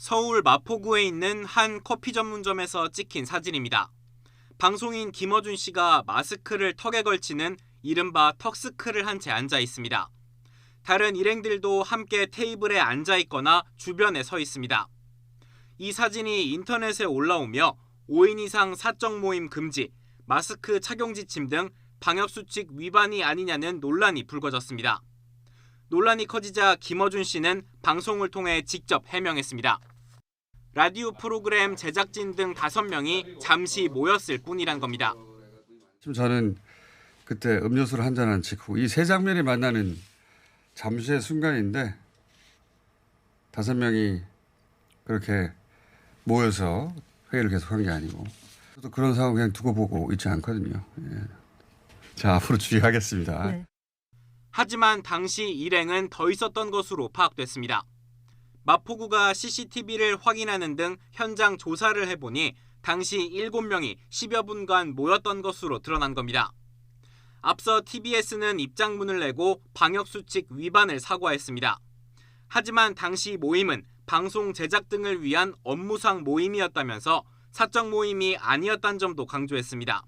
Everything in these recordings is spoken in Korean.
서울 마포구에 있는 한 커피 전문점에서 찍힌 사진입니다. 방송인 김어준 씨가 마스크를 턱에 걸치는 이른바 턱스크를 한 채 앉아 있습니다. 다른 일행들도 함께 테이블에 앉아 있거나 주변에 서 있습니다. 이 사진이 인터넷에 올라오며 5인 이상 사적 모임 금지, 마스크 착용 지침 등 방역수칙 위반이 아니냐는 논란이 불거졌습니다. 논란이 커지자 김어준 씨는 방송을 통해 직접 해명했습니다. 라디오 프로그램 제작진 등 5명이 잠시 모였을 뿐이란 겁니다. 지금 저는 그때 음료수를 한잔한 직후 이 세 장면이 만나는 잠시의 순간인데 5명이 그렇게 모여서 회의를 계속한 게 아니고 또 그런 상황 그냥 두고 보고 있지 않거든요. 예. 자, 앞으로 주의하겠습니다. 네. 하지만 당시 일행은 더 있었던 것으로 파악됐습니다. 마포구가 CCTV를 확인하는 등 현장 조사를 해보니 당시 7명이 10여 분간 모였던 것으로 드러난 겁니다. 앞서 TBS는 입장문을 내고 방역수칙 위반을 사과했습니다. 하지만 당시 모임은 방송 제작 등을 위한 업무상 모임이었다면서 사적 모임이 아니었다는 점도 강조했습니다.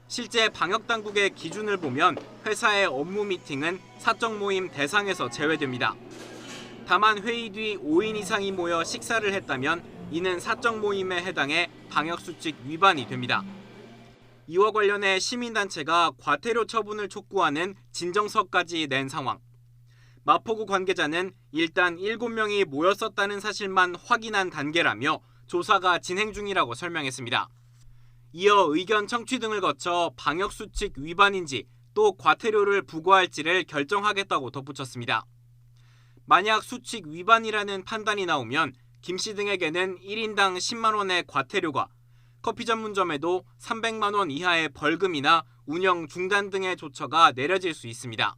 실제 방역당국의 기준을 보면 회사의 업무 미팅은 사적 모임 대상에서 제외됩니다. 다만 회의 뒤 5인 이상이 모여 식사를 했다면 이는 사적 모임에 해당해 방역수칙 위반이 됩니다. 이와 관련해 시민단체가 과태료 처분을 촉구하는 진정서까지 낸 상황. 마포구 관계자는 일단 7명이 모였었다는 사실만 확인한 단계라며 조사가 진행 중이라고 설명했습니다. 이어 의견 청취 등을 거쳐 방역수칙 위반인지 또 과태료를 부과할지를 결정하겠다고 덧붙였습니다. 만약 수칙 위반이라는 판단이 나오면 김 씨 등에게는 1인당 10만 원의 과태료가, 커피 전문점에도 300만 원 이하의 벌금이나 운영 중단 등의 조처가 내려질 수 있습니다.